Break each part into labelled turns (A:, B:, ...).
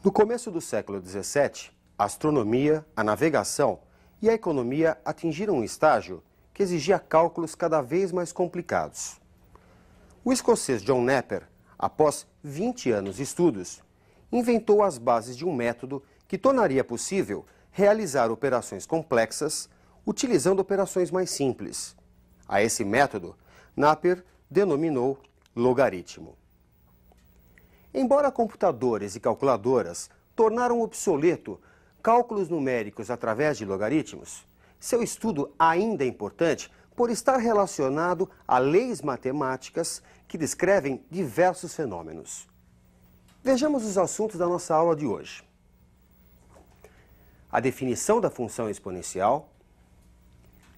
A: No começo do século XVII, a astronomia, a navegação e a economia atingiram um estágio que exigia cálculos cada vez mais complicados. O escocês John Napier, após 20 anos de estudos, inventou as bases de um método que tornaria possível realizar operações complexas utilizando operações mais simples. A esse método, Napier denominou logaritmo. Embora computadores e calculadoras tornaram obsoleto cálculos numéricos através de logaritmos, seu estudo ainda é importante por estar relacionado a leis matemáticas que descrevem diversos fenômenos. Vejamos os assuntos da nossa aula de hoje. A definição da função exponencial,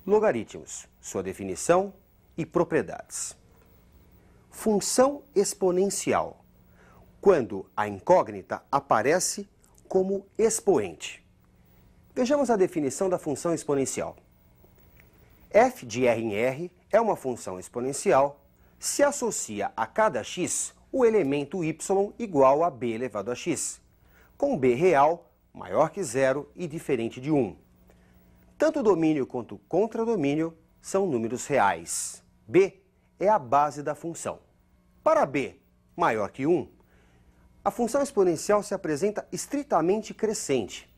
A: logaritmos, sua definição e propriedades. Função exponencial, quando a incógnita aparece como expoente. Vejamos a definição da função exponencial. F de R em R é uma função exponencial se associa a cada x o elemento y igual a b elevado a x, com b real maior que zero e diferente de 1. Tanto domínio quanto contradomínio são números reais. b é a base da função. Para b maior que 1, a função exponencial se apresenta estritamente crescente.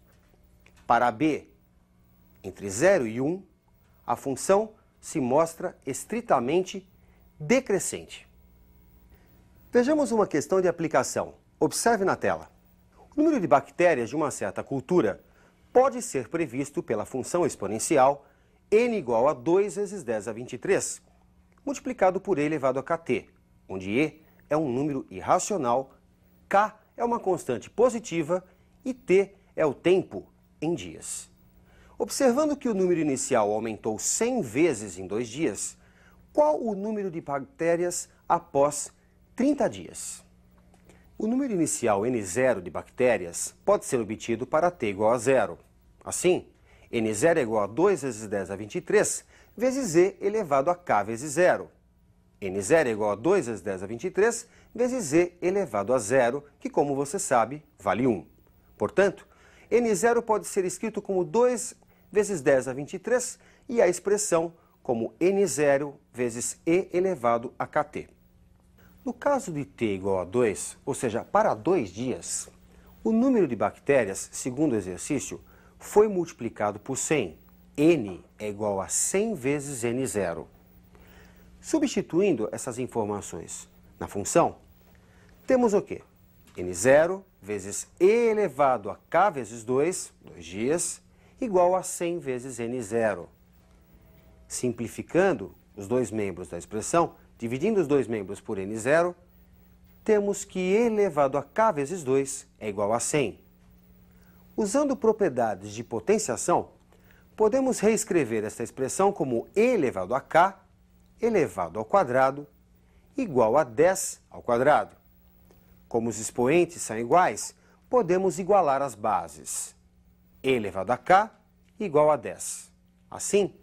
A: Para b entre 0 e 1, a função se mostra estritamente decrescente. Vejamos uma questão de aplicação. Observe na tela. O número de bactérias de uma certa cultura pode ser previsto pela função exponencial n igual a 2 vezes 10 a 23, multiplicado por e elevado a kt, onde e é um número irracional, k é uma constante positiva e t é o tempo em dias. Observando que o número inicial aumentou 100 vezes em 2 dias, qual o número de bactérias após 30 dias? O número inicial n0 de bactérias pode ser obtido para t igual a 0. Assim, n0 é igual a 2 vezes 10 a 23 vezes e elevado a k vezes 0. n0 é igual a 2 vezes 10 a 23 vezes e elevado a 0, que, como você sabe, vale 1. Portanto, n0 pode ser escrito como 2 vezes 10 a 23 e a expressão como n0 vezes e elevado a kt. No caso de t igual a 2, ou seja, para 2 dias, o número de bactérias, segundo o exercício, foi multiplicado por 100. n é igual a 100 vezes n0. Substituindo essas informações na função, temos o quê? n0 vezes e elevado a k vezes 2, 2 dias, igual a 100 vezes n0. Simplificando os dois membros da expressão, dividindo os dois membros por n0, temos que e elevado a k vezes 2 é igual a 100. Usando propriedades de potenciação, podemos reescrever esta expressão como e elevado a k elevado ao quadrado igual a 10 ao quadrado. Como os expoentes são iguais, podemos igualar as bases. E elevado a k igual a 10. Assim,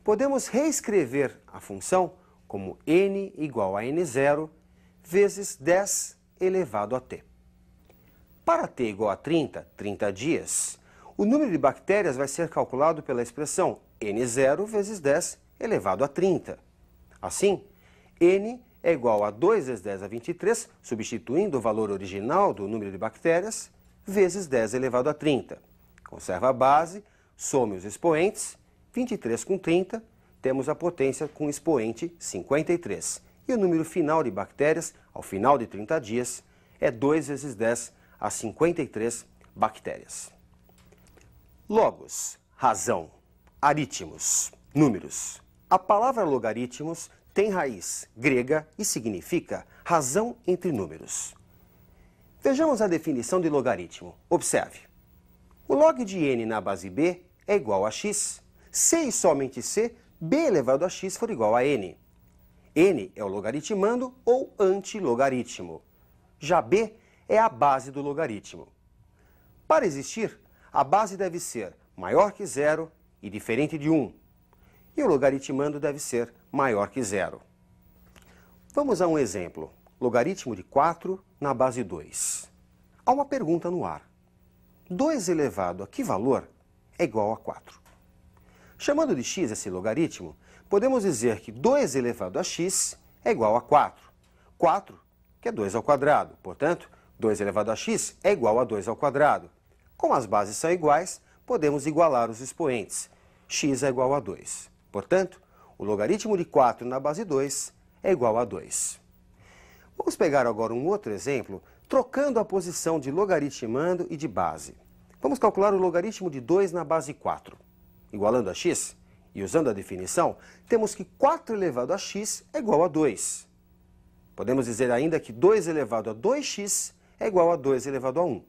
A: podemos reescrever a função como n igual a n0 vezes 10 elevado a t. Para t igual a 30, 30 dias, o número de bactérias vai ser calculado pela expressão n0 vezes 10 elevado a 30. Assim, n é igual a 2 vezes 10 a 23, substituindo o valor original do número de bactérias, vezes 10 elevado a 30. Conserva a base, some os expoentes, 23 com 30, temos a potência com expoente 53. E o número final de bactérias, ao final de 30 dias, é 2 vezes 10 a 53 bactérias. Logos, razão, aritmos, números. A palavra logaritmos tem raiz grega e significa razão entre números. Vejamos a definição de logaritmo. Observe. O log de n na base b é igual a x, se e somente se b elevado a x for igual a n. n é o logaritmando ou antilogaritmo. Já b é a base do logaritmo. Para existir, a base deve ser maior que zero e diferente de 1. E o logaritmando deve ser maior que zero. Vamos a um exemplo. Logaritmo de 4 na base 2. Há uma pergunta no ar. 2 elevado a que valor é igual a 4? Chamando de x esse logaritmo, podemos dizer que 2 elevado a x é igual a 4. 4, que é 2 ao quadrado. Portanto, 2 elevado a x é igual a 2 ao quadrado. Como as bases são iguais, podemos igualar os expoentes. X é igual a 2. Portanto, o logaritmo de 4 na base 2 é igual a 2. Vamos pegar agora um outro exemplo, trocando a posição de logaritmando e de base. Vamos calcular o logaritmo de 2 na base 4. Igualando a x e usando a definição, temos que 4 elevado a x é igual a 2. Podemos dizer ainda que 2 elevado a 2x é igual a 2 elevado a 1.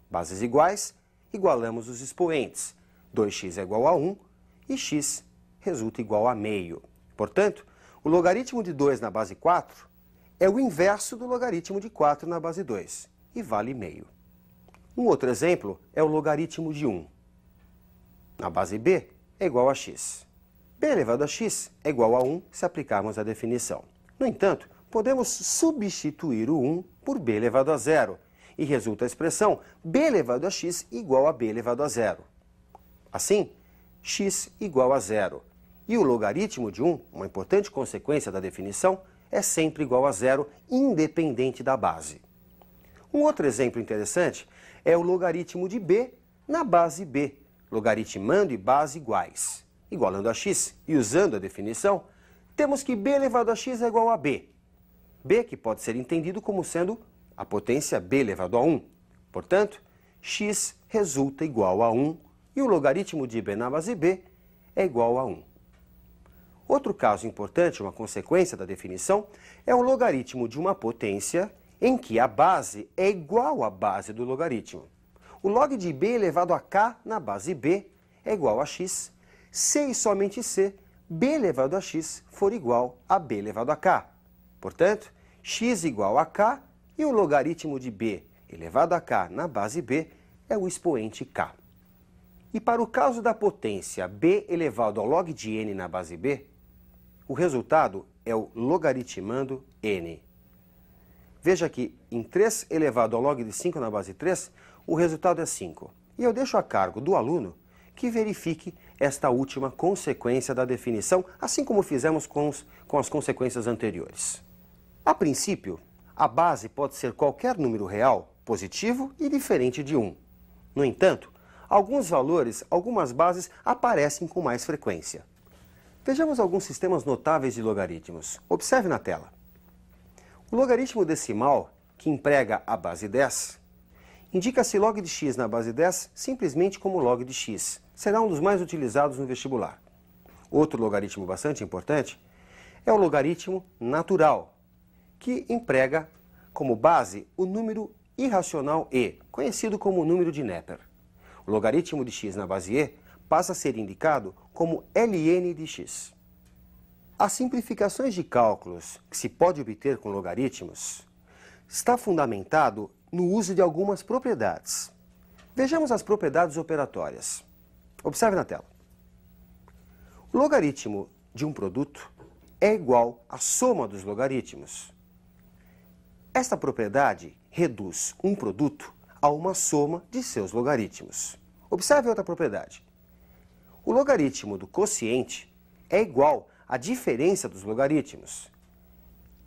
A: Bases iguais, igualamos os expoentes. 2x é igual a 1 e x resulta igual a meio. Portanto, o logaritmo de 2 na base 4 é o inverso do logaritmo de 4 na base 2 e vale meio. Um outro exemplo é o logaritmo de 1. Na base b é igual a x. b elevado a x é igual a 1 se aplicarmos a definição. No entanto, podemos substituir o 1 por b elevado a 0 e resulta a expressão b elevado a x igual a b elevado a 0. Assim, x igual a 0. E o logaritmo de 1, uma importante consequência da definição, é sempre igual a 0, independente da base. Um outro exemplo interessante é o logaritmo de b na base b, logaritmando e base iguais. Igualando a x e usando a definição, temos que b elevado a x é igual a b. b que pode ser entendido como sendo a potência b elevado a 1. Portanto, x resulta igual a 1 e o logaritmo de b na base b é igual a 1. Outro caso importante, uma consequência da definição, é o logaritmo de uma potência em que a base é igual à base do logaritmo. O log de b elevado a k na base b é igual a x, se e somente se b elevado a x for igual a b elevado a k. Portanto, x igual a k e o logaritmo de b elevado a k na base b é o expoente k. E para o caso da potência b elevado ao log de n na base b, o resultado é o logaritmando n. Veja que em 3 elevado ao log de 5 na base 3, o resultado é 5. E eu deixo a cargo do aluno que verifique esta última consequência da definição, assim como fizemos com as consequências anteriores. A princípio, a base pode ser qualquer número real, positivo e diferente de 1. No entanto, alguns valores, algumas bases aparecem com mais frequência. Vejamos alguns sistemas notáveis de logaritmos. Observe na tela. O logaritmo decimal, que emprega a base 10, indica-se log de x na base 10 simplesmente como log de x. Será um dos mais utilizados no vestibular. Outro logaritmo bastante importante é o logaritmo natural, que emprega como base o número irracional e, conhecido como número de Neper. O logaritmo de x na base e passa a ser indicado como ln de x. As simplificações de cálculos que se pode obter com logaritmos está fundamentado no uso de algumas propriedades. Vejamos as propriedades operatórias. Observe na tela. O logaritmo de um produto é igual à soma dos logaritmos. Esta propriedade reduz um produto a uma soma de seus logaritmos. Observe outra propriedade. O logaritmo do quociente é igual à diferença dos logaritmos.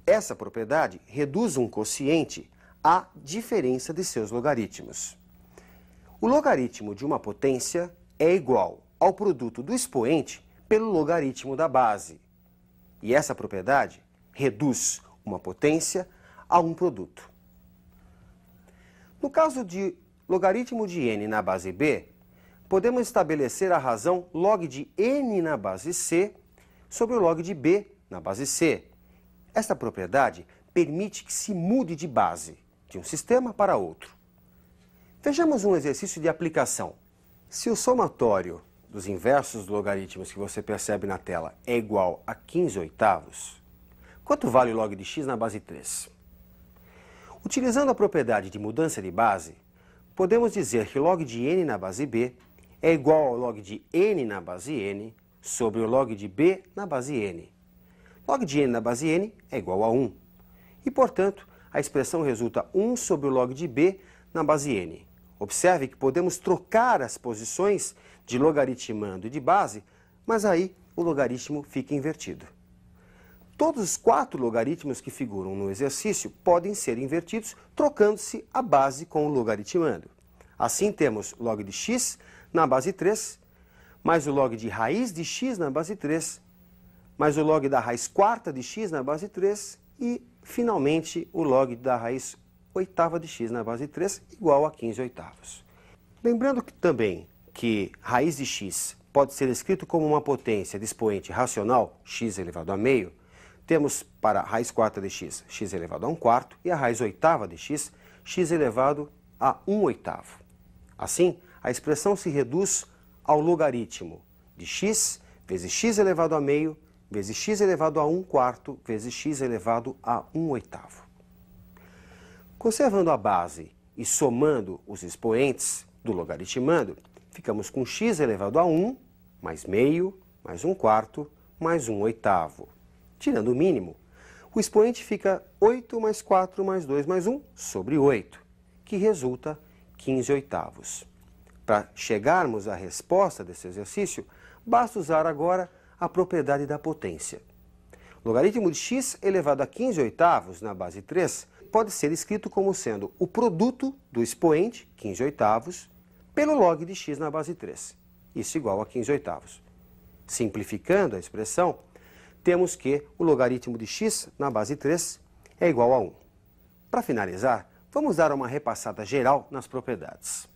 A: Essa propriedade reduz um quociente à diferença de seus logaritmos. O logaritmo de uma potência é igual ao produto do expoente pelo logaritmo da base. E essa propriedade reduz uma potência a um produto. No caso de logaritmo de n na base b, podemos estabelecer a razão log de n na base c sobre o log de b na base c. Esta propriedade permite que se mude de base, de um sistema para outro. Vejamos um exercício de aplicação. Se o somatório dos inversos dos logaritmos que você percebe na tela é igual a 15/8, quanto vale o log de x na base 3? Utilizando a propriedade de mudança de base, podemos dizer que log de n na base b é igual ao log de n na base n sobre o log de b na base n. Log de n na base n é igual a 1. E, portanto, a expressão resulta 1 sobre o log de b na base n. Observe que podemos trocar as posições de logaritmando e de base, mas aí o logaritmo fica invertido. Todos os 4 logaritmos que figuram no exercício podem ser invertidos trocando-se a base com o logaritmando. Assim temos log de x na base 3, mais o log de raiz de x na base 3, mais o log da raiz quarta de x na base 3 e, finalmente, o log da raiz oitava de x na base 3 igual a 15 oitavos. Lembrando também que raiz de x pode ser escrito como uma potência de expoente racional, x elevado a meio, temos para a raiz quarta de x, x elevado a 1/4, e a raiz oitava de x, x elevado a 1/8. Assim, a expressão se reduz ao logaritmo de x vezes x elevado a meio vezes x elevado a 1/4 vezes x elevado a 1/8. Conservando a base e somando os expoentes do logaritmando, ficamos com x elevado a 1 mais meio mais 1/4 mais 1/8. Tirando o mínimo, o expoente fica 8 mais 4 mais 2 mais 1 sobre 8, que resulta 15 oitavos. Para chegarmos à resposta desse exercício, basta usar agora a propriedade da potência. O logaritmo de x elevado a 15 oitavos na base 3 pode ser escrito como sendo o produto do expoente, 15 oitavos, pelo log de x na base 3. Isso igual a 15 oitavos. Simplificando a expressão, temos que o logaritmo de x na base 3 é igual a 1. Para finalizar, vamos dar uma repassada geral nas propriedades.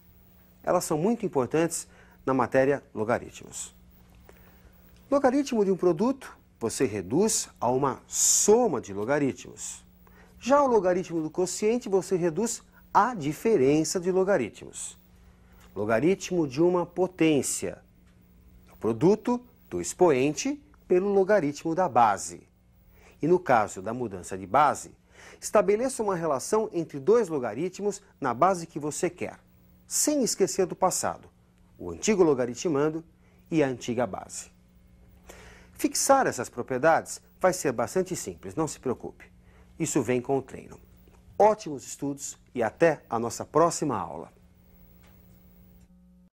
A: Elas são muito importantes na matéria logaritmos. Logaritmo de um produto, você reduz a uma soma de logaritmos. Já o logaritmo do quociente, você reduz a diferença de logaritmos. Logaritmo de uma potência, o produto do expoente pelo logaritmo da base. E no caso da mudança de base, estabeleça uma relação entre 2 logaritmos na base que você quer, sem esquecer do passado, o antigo logaritmando e a antiga base. Fixar essas propriedades vai ser bastante simples, não se preocupe. Isso vem com o treino. Ótimos estudos e até a nossa próxima aula.